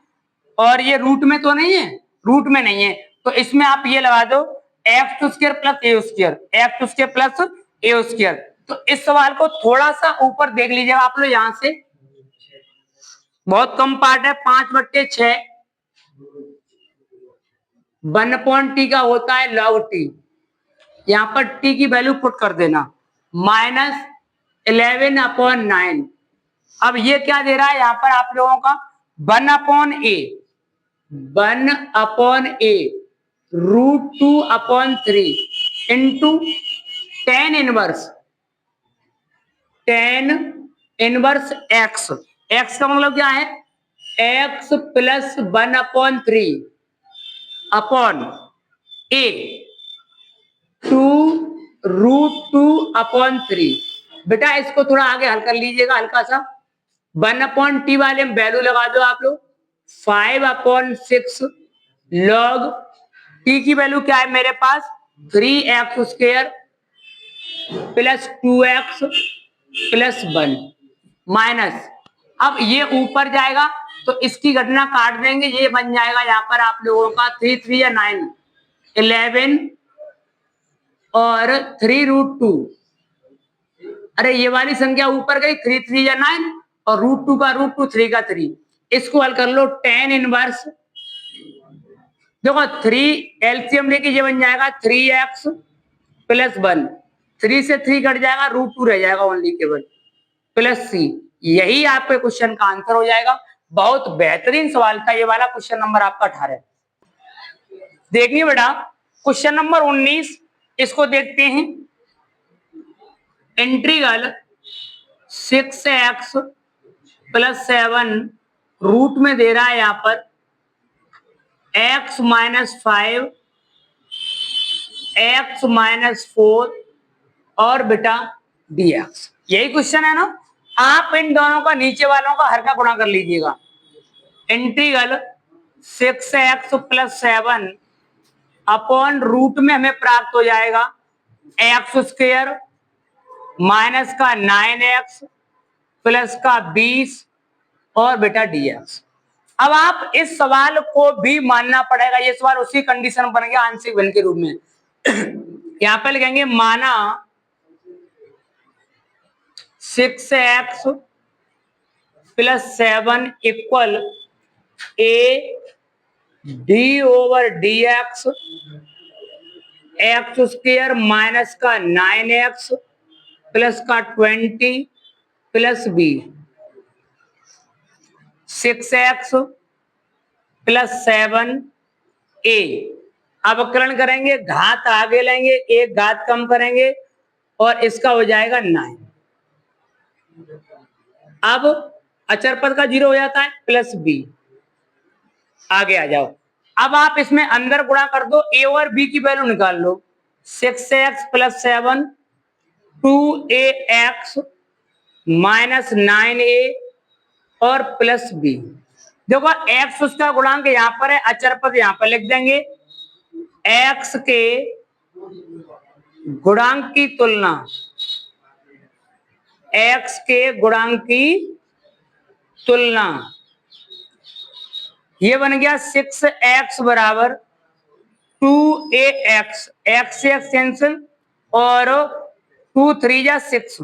और ये रूट में तो नहीं है, रूट में नहीं है तो इसमें आप ये लगा दो x² plus a square, x² plus a square. तो इस सवाल को थोड़ा सा ऊपर देख लीजिएगा आप लोग, यहां से बहुत कम पार्ट है 5/6 1/t का होता है log t, यहां पर t की वैल्यू पुट कर देना -11/9। अब ये क्या दे रहा है यहां पर आप लोगों का 1/a √2/3 into tan inverse x। x का मतलब क्या है x प्लस 1/3 अपॉन a 2√2/3। बेटा इसको थोड़ा आगे हल कर लीजिएगा हल्का सा, 1/t वाले में वैल्यू लगा दो आप लोग 5/6 लॉग t की वैल्यू क्या है मेरे पास 3x² plus 2x plus 1 minus, अब ये ऊपर जाएगा तो इसकी गणना काट देंगे, ये बन जाएगा यहाँ पर आप लोगों का 3 3 या 9 11 और 3√2। अरे ये वाली संख्या ऊपर गई 3 3 या 9 और √2 का √2 3 का 3, इसको हल कर लो tan इनवर्स, देखो 3 एलसीएम लेके ये बन जाएगा 3x प्लस 1, 3 से 3 कट जाएगा √2 रह जाएगा ओनली केवल प्लस c। यही आपके क्वेश्चन का आंसर हो जाएगा। बहुत बेहतरीन सवाल था ये वाला, क्वेश्चन नंबर आपका 18। देखिए बेटा क्वेश्चन नंबर 19 इसको देखते हैं। इंटीग्रल 6x प्लस 7 रूट में दे रहा है यहां पर x -5 x -4 और बेटा dx। यही क्वेश्चन है ना। आप इन दोनों का नीचे वालों का हर का गुणा कर लीजिएगा। Integral 6x plus 7 upon root में हमें प्राप्त हो जाएगा x² माइनस का 9x प्लस का 20 और बेटा dx। अब आप इस सवाल को भी मानना पड़ेगा, ये सवाल उसी कंडीशन बन गया आंशिक भिन्न के रूप में। यहां पर लिखेंगे माना 6x plus 7 equal a d/dx x² minus का 9x प्लस का 20 plus b। 6x plus 7 a, अवकलन करेंगे घात आगे लेंगे एक घात कम करेंगे और इसका हो जाएगा 9। अब अचर पद का 0 हो जाता है प्लस b, आगे आ जाओ। अब आप इसमें अंदर गुणा कर दो, a और b की वैल्यू निकाल लो। 6x plus 7 2ax minus 9a और प्लस b। देखो x उसका गुणांक यहां पर है, अचर पद यहां पर लिख देंगे। x के गुणांक की तुलना x के गुणांक की तुलना, ये बन गया 6x बराबर 2ax, x से x कैंसिल और 2 3 जा 6,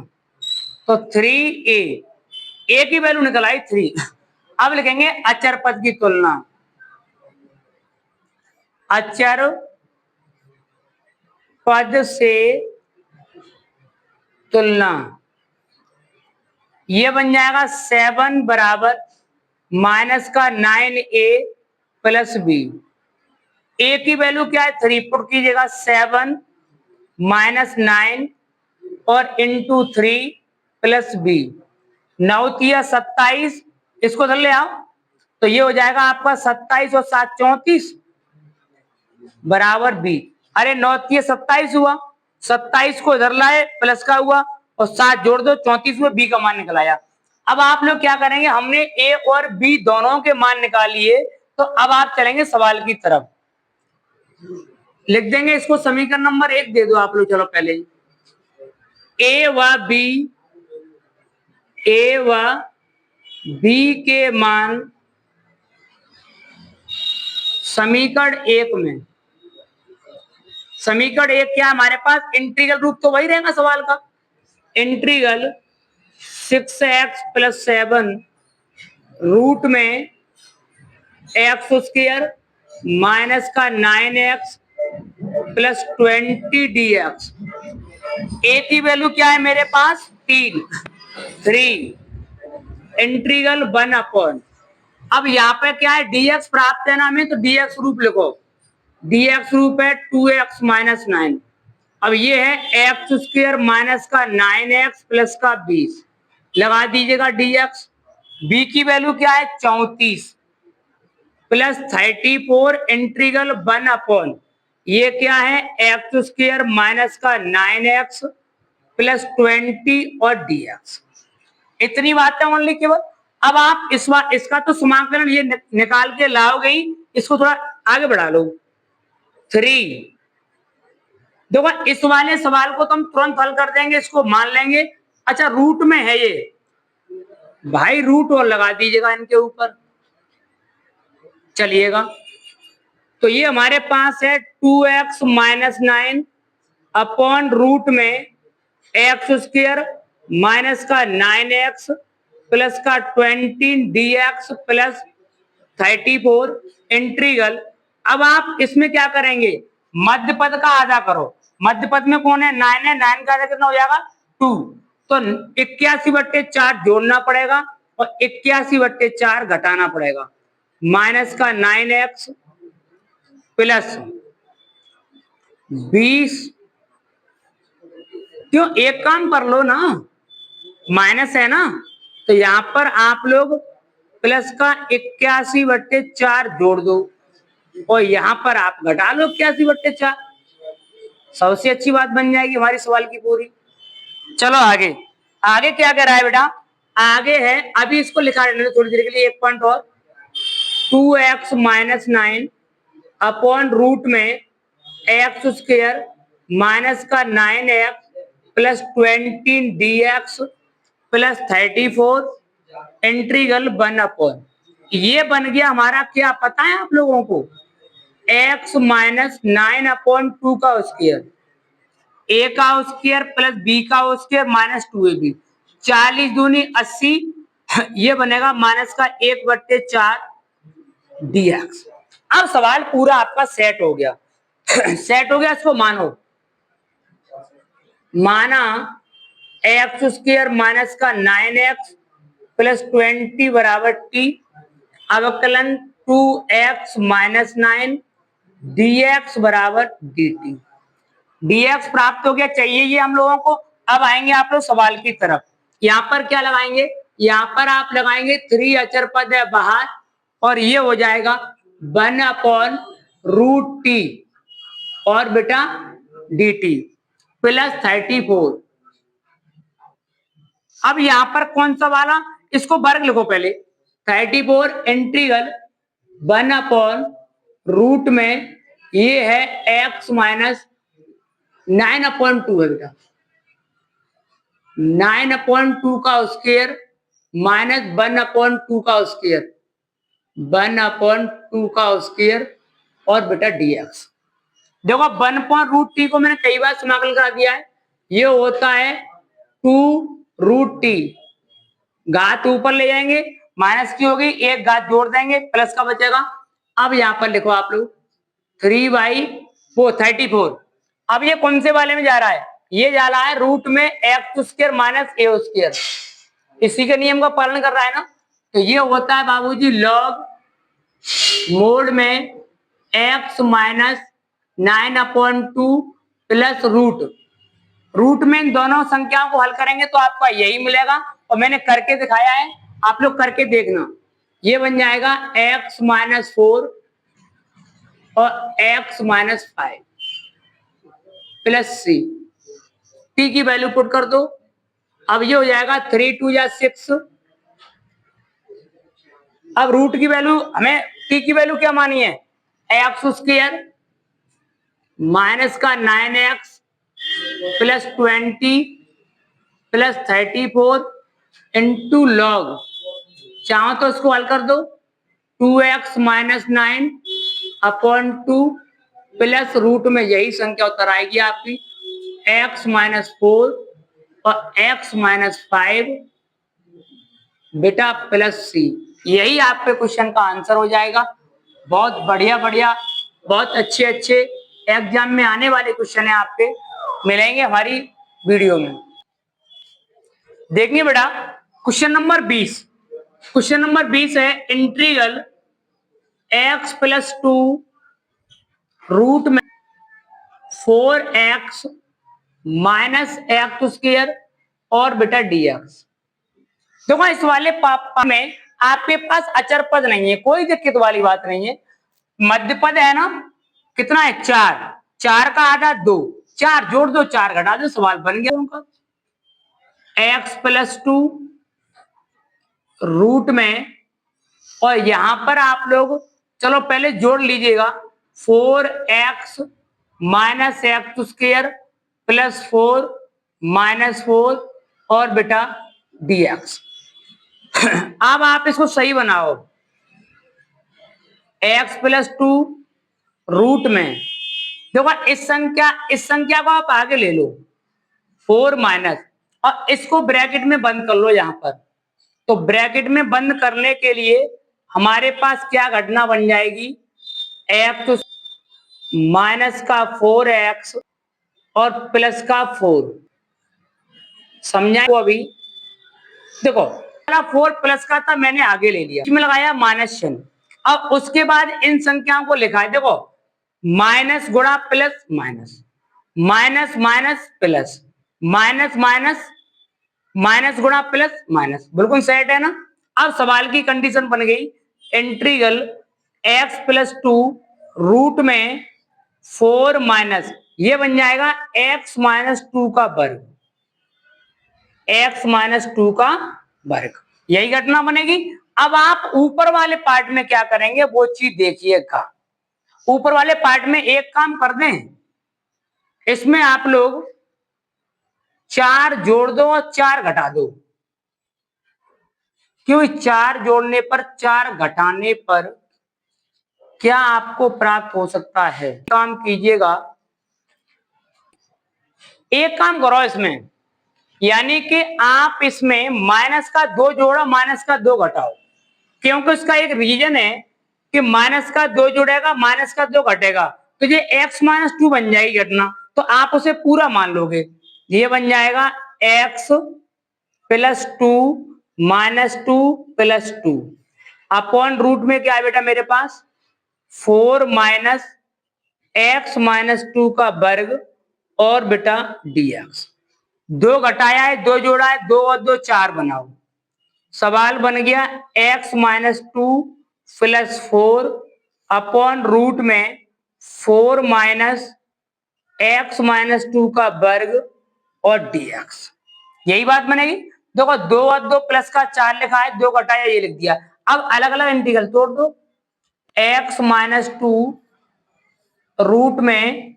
तो 3a, a की वैल्यू निकल आई 3। अब लिखेंगे अचर पद की तुलना, अचर पद से तुलना, ये बन जाएगा 7 बराबर माइनस का 9a प्लस बी। ए की वैल्यू क्या है 3, पुट कीजिएगा 7 माइनस 9 और इंटू 3 प्लस बी, 9 तिया 27, इसको धर ले आओ तो ये हो जाएगा आपका 27 और 7 34 बराबर बी। अरे 9 तिया 27 हुआ, 27 को इधर लाए प्लस का हुआ और 7 जोड़ दो 34 हुआ, बी का मान निकल आया। अब आप लोग क्या करेंगे, हमने ए और बी दोनों के मान निकाल लिए, तो अब आप चलेंगे सवाल की तरफ, लिख देंगे इसको समीकरण नंबर 1 दे दो आप लोग। चलो पहले ए व बी के मान समीकरण 1 में, समीकरण 1 क्या हमारे पास, इंटीग्रल रूप तो वही रहेगा सवाल का, इंटीग्रल 6x प्लस 7 रूट में एक्स स्क्वायर माइनस का 9x प्लस 20 dx। ए की वैल्यू क्या है मेरे पास 3 इंटीग्रल 1 अपॉन, अब यहाँ पे क्या है dx प्राप्त है ना हमें, तो dx रूप लिखो, dx रूप है 2x माइनस 9। अब ये है एक्स स्क्वायर माइनस का 9x प्लस का 20, लगा दीजिएगा dx। b की वैल्यू क्या है 34 प्लस 34 इंटीग्रल 1 अपॉन, ये क्या है एक्स स्क्वायर माइनस का 9x प्लस 20 और dx। इतनी बात है ओनली केवल। अब आप इसका तो समाकलन ये निकाल के लाओगे ही, इसको थोड़ा आगे बढ़ा लो। 3 देखो इस वाले सवाल को तो हम तुरंत हल कर देंगे, इसको मान लेंगे। अच्छा रूट में है ये भाई, रूट और लगा दीजिएगा इनके ऊपर, चलिएगा। तो ये हमारे पास है 2x माइनस 9 अपॉन रूट में एक्स स्क्वायर माइनस का 9x प्लस का 20 dx प्लस 34 इंटीग्रल। अब आप इसमें क्या करेंगे, मध्य पद का आधा करो, मध्य पद में कौन है 9 है, 9 का आधा कितना हो जाएगा 2, तो 81/4 जोड़ना पड़ेगा और 81/4 घटाना पड़ेगा, माइनस का 9x प्लस 20। क्यों, एक काम कर लो ना, माइनस है ना, तो यहां पर आप लोग प्लस का 81/4 जोड़ दो और यहां पर आप घटा लो 81/4, सबसे अच्छी बात बन जाएगी हमारी सवाल की पूरी। चलो आगे, आगे क्या कह रहा है बेटा, आगे है, अभी इसको लिखा रहने थोड़ी देर के लिए, एक पॉइंट और, 2x माइनस 9 अपॉन रूट में एक्स स्क्वायर माइनस का 9x plus 20 dx plus 34 integral 1 upon, ये बन गया हमारा क्या पता है आप लोगों को, x माइनस 9 अपॉन 2 का स्क्वायर, a का स्क्वायर प्लस b का स्क्वायर माइनस 2ab, 40 दूनी 80, ये बनेगा माइनस का 1/4 dx। अब सवाल पूरा आपका सेट हो गया। सेट हो गया, इसको मानो, माना एक्स स्क्वायर माइनस का 9x प्लस 20 बराबर t, अवकलन 2x माइनस 9 dx बराबर dt। dx प्राप्त हो गया, चाहिए ये हम लोगों को। अब आएंगे आप लोग सवाल की तरफ, यहाँ पर क्या लगाएंगे, यहाँ पर आप लगाएंगे 3 अचर पद है बाहर और ये हो जाएगा 1 अपॉन रूट टी और बेटा dt प्लस 34। अब यहां पर कौन सा वाला, इसको वर्ग लिखो पहले, 34 इंटीग्रल 1 अपॉन रूट में ये है x माइनस 9/2 है बेटा, 9/2 का स्क्वायर माइनस 1/2 का स्क्वायर, 1/2 का स्क्वायर और बेटा dx। देखो 1 अपॉन रूट टी को मैंने कई बार समाकलन करा दिया है, ये होता है 2√t, घात ऊपर ले जाएंगे, माइनस की होगी, एक घात जोड़ देंगे, प्लस का बचेगा। अब यहां पर लिखो आप लोग 3/4 अब ये कौन से वाले में जा रहा है, ये जा रहा है रूट में x² माइनस a², इसी के नियम का पालन कर रहा है ना। तो ये होता है बाबूजी लॉग मोड में x माइनस 9/2 प्लस रूट में इन दोनों संख्याओं को हल करेंगे तो आपका यही मिलेगा, और मैंने करके दिखाया है, आप लोग करके देखना। ये बन जाएगा x-4 और x-5 प्लस c, t की वैल्यू पुट कर दो। अब ये हो जाएगा 3×2 या 6। अब रूट की वैल्यू हमें, t की वैल्यू क्या मानी है, x² माइनस का 9x plus 20 plus 34 into log, चाहो तो इसको हल कर दो, 2x माइनस 9/2 प्लस रूट में यही संख्या उत्तर आएगी आपकी x-4 और x-5 बेटा प्लस c, यही आपके क्वेश्चन का आंसर हो जाएगा। बहुत बढ़िया बढ़िया, बहुत अच्छे अच्छे एग्जाम में आने वाले क्वेश्चन है आपके मिलेंगे हमारी वीडियो में। देखिए बेटा क्वेश्चन नंबर 20, क्वेश्चन नंबर 20 है इंटीग्रल x+2 रूट में 4x माइनस x² और बेटा dx। देखो इस वाले पापा में आपके पास अचर पद नहीं है, कोई दिक्कत वाली बात नहीं है, मध्य पद है ना, कितना है 4, 4 का आधा 2, 4 जोड़ दो 4 घटा दो, सवाल बन गया उनका। x+2 रूट में, और यहां पर आप लोग चलो पहले जोड़ लीजिएगा 4x minus x² plus 4 minus 4 और बेटा dx। अब आप इसको सही बनाओ, x+2 रूट में, देखो इस संख्या को आप आगे ले लो 4 माइनस, और इसको ब्रैकेट में बंद कर लो यहां पर। तो ब्रैकेट में बंद करने के लिए हमारे पास क्या घटना बन जाएगी, x माइनस का 4x और प्लस का 4, समझा को अभी। देखो 4 प्लस का था मैंने आगे ले लिया, इसमें लगाया माइनस चिन्ह। अब उसके बाद इन संख्याओं को लिखा है, देखो माइनस गुणा plus minus, minus minus plus, minus minus minus गुणा प्लस माइनस, बिल्कुल सेट है ना। अब सवाल की कंडीशन बन गई इंटीग्रल x+2 रूट में 4 माइनस, ये बन जाएगा x-2 का वर्ग, x-2 का वर्ग, यही घटना बनेगी। अब आप ऊपर वाले पार्ट में क्या करेंगे वो चीज देखिएगा। ऊपर वाले पार्ट में एक काम कर दें, इसमें आप लोग 4 जोड़ दो और 4 घटा दो, क्योंकि 4 जोड़ने पर 4 घटाने पर क्या आपको प्राप्त हो सकता है, काम कीजिएगा, एक काम करो इसमें, यानी कि आप इसमें माइनस का 2 जोड़ो माइनस का 2 घटाओ, क्योंकि उसका एक रीजन है कि माइनस का 2 जुड़ेगा माइनस का 2 घटेगा, तो ये x-2 बन जाएगी घटना, तो आप उसे पूरा मान लोगे, ये बन जाएगा x+2 minus 2 plus 2 upon root में क्या है बेटा मेरे पास 4 माइनस x-2 का वर्ग और बेटा dx। 2 घटाया है 2 जोड़ा है, 2 और 2 4 बनाओ, सवाल बन गया x-2 प्लस 4 अपॉन रूट में 4 माइनस x-2 का वर्ग और dx, यही बात बनेगी। देखो 2 और 2 प्लस का 4 लिखा है, 2 घटाया ये लिख दिया। अब अलग अलग इंटीग्रल तोड़ दो, x-2 रूट में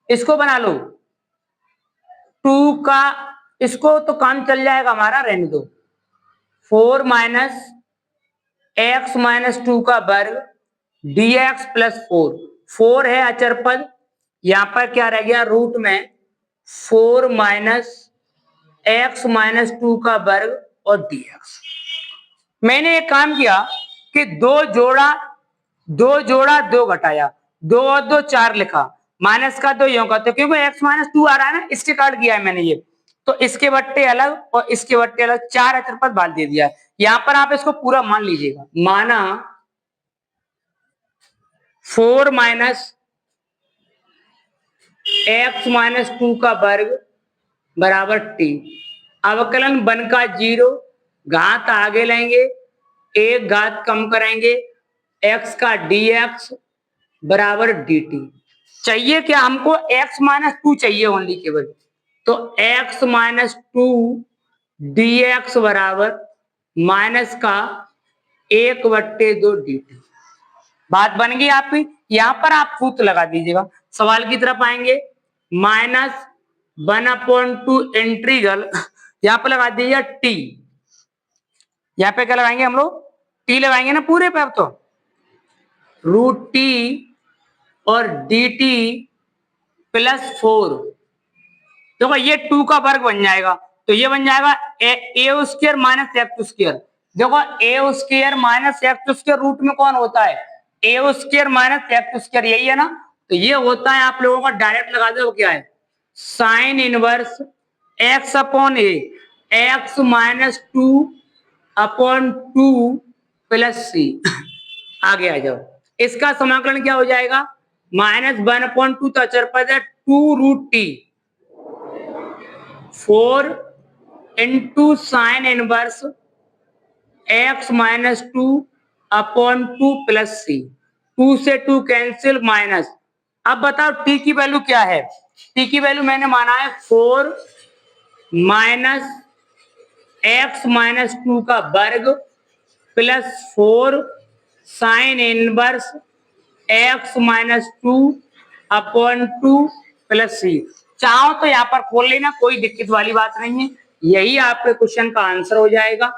इसको बना लो 2 का, इसको तो काम चल जाएगा हमारा, रहने दो, 4 माइनस x-2 का वर्ग dx प्लस 4, 4 है अचर पद, यहां पर क्या रह गया रूट में 4 माइनस एक्स माइनस 2 का वर्ग और dx। मैंने एक काम किया कि दो जोड़ा दो घटाया, 2 और 2 4 लिखा, माइनस का 2 यूं का, तो क्योंकि x माइनस 2 आ रहा है ना, इसके काट किया है मैंने ये, तो इसके बट्टे अलग और इसके बट्टे अलग, 4 अचर बाल दे दिया है। यहां पर आप इसको पूरा मान लीजिएगा, माना 4 माइनस एक्स माइनस 2 का वर्ग बराबर टी। अवकलन 1 का 0, घात आगे लेंगे, एक घात कम करेंगे, x का dx बराबर dt। चाहिए क्या हमको? x माइनस 2 चाहिए ओनली केवल, तो x माइनस 2 dx बराबर माइनस का 1/2 dt। बात बन गई आपकी। यहां पर आप सूत्र लगा दीजिएगा, सवाल की तरफ आएंगे, माइनस 1/2 इंटीग्रल, यहां पर लगा दीजिए टी। यहां पे क्या लगाएंगे हम लोग? टी लगाएंगे ना पूरे पे। अब तो रूट टी और डी टी प्लस 4, देखो ये 2 का वर्ग बन जाएगा, तो ये बन जाएगा a square minus x square. देखो a square minus x square root में कौन होता है? A square minus x square, यही है ना। तो ये होता है, आप लोगों का डायरेक्ट लगा दो, क्या है? Sign inverse x upon a, x minus 2 upon 2 plus सी। आगे आ जाओ, इसका समाकलन क्या हो जाएगा? माइनस 1/2 तो अचर पद है, 2 root t, 4 into sine inverse x minus 2 upon 2 plus c. 2 से 2 कैंसिल, माइनस। अब बताओ टी की वैल्यू क्या है? टी की वैल्यू मैंने माना है 4 माइनस एक्स माइनस 2 का वर्ग plus 4 sine inverse x minus 2 upon 2 plus c. चाहो तो यहां पर खोल लेना, कोई दिक्कत वाली बात नहीं है, यही आपके क्वेश्चन का आंसर हो जाएगा।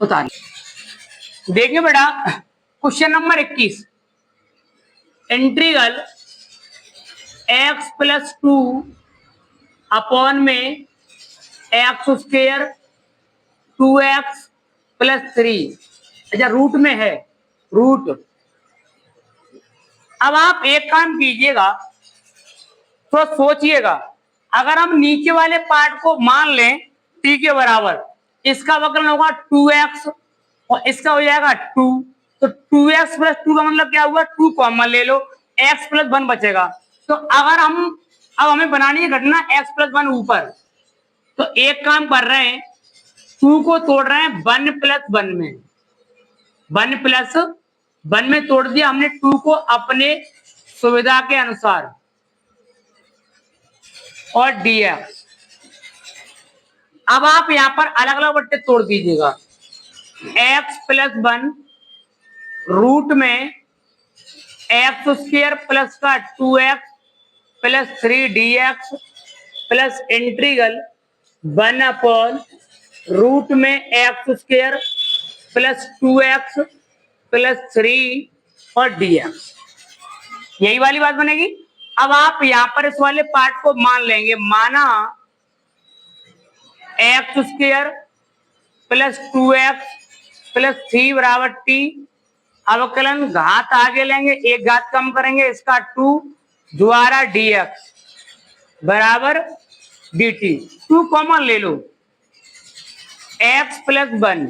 उतारिए, देखिए बेटा question number 21, integral x plus 2 upon में एक्स स्क्वायर 2x प्लस 3, अच्छा रूट में है, रूट। अब आप एक काम कीजिएगा, तो सोचिएगा, अगर हम नीचे वाले पार्ट को मान लें t के बराबर, इसका अवकलन होगा 2x और इसका हो जाएगा 2, तो 2x प्लस 2 का मतलब क्या हुआ? 2 कॉमन ले लो, x प्लस 1 बचेगा। तो अगर हम, अब हमें बनानी है घटना x प्लस 1 ऊपर, तो एक काम कर रहे हैं, 2 को तोड़ रहे हैं 1 प्लस 1 में, 1 प्लस 1 में तोड़ दिया हमने 2 को अपने सुविधा के अनुसार, और dx। अब आप यहां पर अलग अलग बट्टे तोड़ दीजिएगा, x प्लस 1 रूट में एक्स स्क्वायर प्लस का 2x plus 3 dx plus integral 1 upon root में x square plus 2x plus 3 और dx। यही वाली बात बनेगी। अब आप यहां पर इस वाले पार्ट को मान लेंगे, माना x square plus 2x plus 3 बराबर टी। अवकलन घात आगे लेंगे, एक घात कम करेंगे, इसका 2 द्वारा dx बराबर dt। 2 कॉमन ले लो, x प्लस 1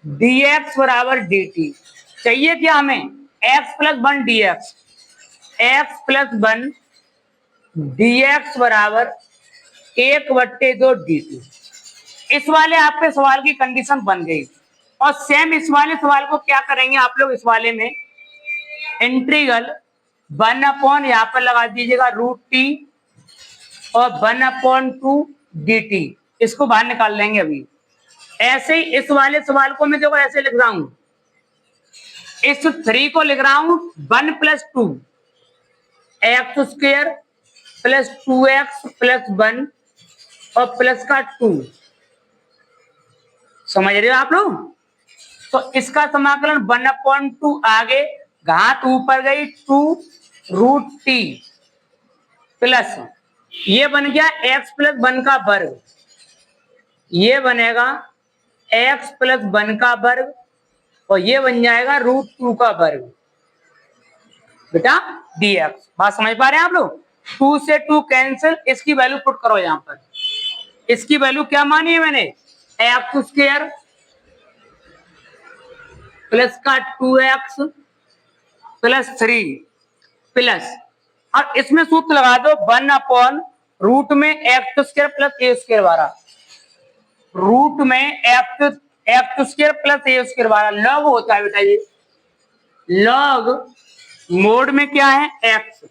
dx बराबर dt। चाहिए क्या हमें? x plus 1 dx, x plus 1 dx बराबर 1/2 dt। इस वाले आपके सवाल की कंडीशन बन गई। और सेम इस वाले सवाल को क्या करेंगे आप लोग? इस वाले में इंटीग्रल 1 अपॉन, यहां पर लगा दीजिएगा रूट टी, और 1/2 dt, इसको बाहर निकाल लेंगे अभी। ऐसे ही इस वाले सवाल को मैं देखो ऐसे लिख रहा हूं, इस 3 को लिख रहा हूं 1 plus 2 x square plus 2x plus 1 और प्लस का 2। समझ रहे हो आप लोग? तो इसका समाकलन 1/2 आगे, घात ऊपर गई 2 रूट टी प्लस ये बन गया x प्लस 1 का वर्ग, ये बनेगा x प्लस 1 का वर्ग और ये बन जाएगा √2 का वर्ग बेटा dx। बात समझ पा रहे हैं आप लोग? 2 से 2 कैंसिल, इसकी वैल्यू पुट करो यहां पर। इसकी वैल्यू क्या मानी है मैंने? x स्क्वायर प्लस का 2x प्लस 3 प्लस, और इसमें सूत्र लगा दो 1 अपॉन रूट में x square plus a square बारह, रूट में x square plus a square बारह लॉग होता है बेटा ये। लॉग मोड में क्या है? x,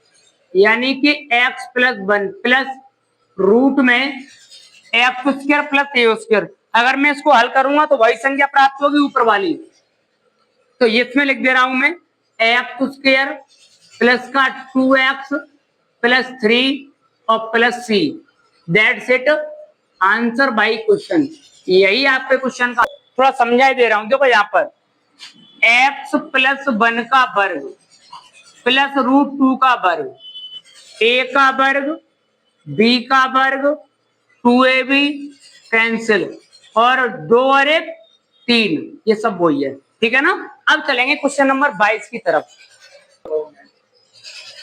यानी कि x प्लस 1 प्लस रूट में x square plus a square. अगर मैं इसको हल करूंगा तो वही संख्या प्राप्त होगी ऊपर वाली, तो इसमें लिख दे रहा हूं मैं x स्क्वायर प्लस का 2x प्लस 3 और plus c, that's it answer by question. यही आपके क्वेश्चन का थोड़ा समझाई दे रहा हूं। देखो यहाँ पर x प्लस 1 का वर्ग प्लस √2 का वर्ग, a का वर्ग b का वर्ग 2ab कैंसिल, और 2 और 1 3, ये सब वही है, ठीक है ना। अब चलेंगे क्वेश्चन नंबर 22 की तरफ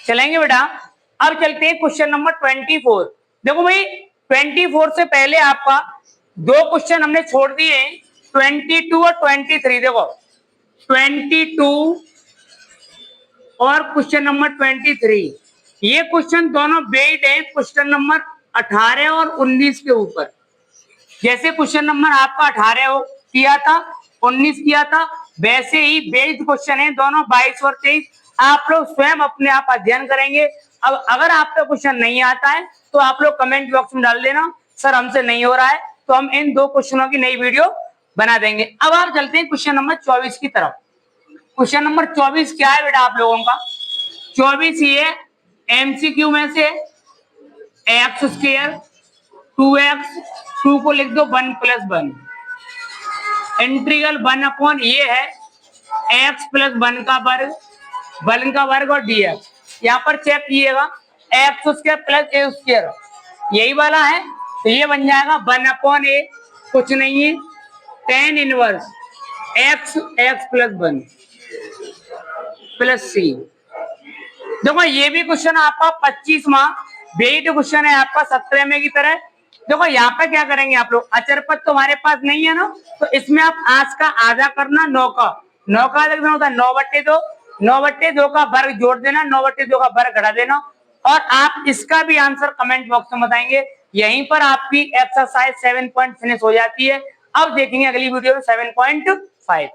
चलेंगे बेटा। अब चलते हैं क्वेश्चन नंबर 24। देखो भाई 24 से पहले आपका 2 क्वेश्चन हमने छोड़ दिए, 22 और 23। देखो 22 और क्वेश्चन नंबर 23, ये क्वेश्चन दोनों बेस्ड है क्वेश्चन नंबर 18 और 19 के ऊपर। जैसे क्वेश्चन नंबर आपका 18 किया था, 19 किया था, वैसे ही बेस्ड क्वेश्चन है दोनों 22 और 23। आप लोग स्वयं अपने आप अध्ययन करेंगे। अब अगर आपका क्वेश्चन नहीं आता है तो आप लोग कमेंट बॉक्स में डाल देना सर हमसे नहीं हो रहा है, तो हम इन 2 क्वेश्चनों की नई वीडियो बना देंगे। अब आप चलते हैं क्वेश्चन नंबर 24 की तरफ। क्वेश्चन नंबर 24 क्या है बेटा आप लोगों का? 24 ये एमसीक्यू में से x स्क्वायर 2x, 2 को लिख दो 1 प्लस 1, इंटीग्रल 1 अपॉन ये है x प्लस 1 का वर्ग, 1 का वर्ग और dx। यहाँ पर चेक कीजिएगा x square plus a square यही वाला है, तो ये बन जाएगा 1 अपॉन a, कुछ नहीं है, tan inverse x plus 1 plus c। देखो ये भी क्वेश्चन आपका 25वां बेस्ड क्वेश्चन है आपका 17 में की तरह। देखो यहाँ पे क्या करेंगे आप लोग, अचर पद तो हमारे पास नहीं है ना, तो इसमें आप आज का आधा करना 9 का लिखना होता है 9/2, 9/2 का वर्ग जोड़ देना, 9/2 का वर्ग घटा देना, और आप इसका भी आंसर कमेंट बॉक्स में बताएंगे। यहीं पर आपकी एक्सरसाइज 7 पॉइंट फिनिश हो जाती है। अब देखेंगे अगली वीडियो में 7.5।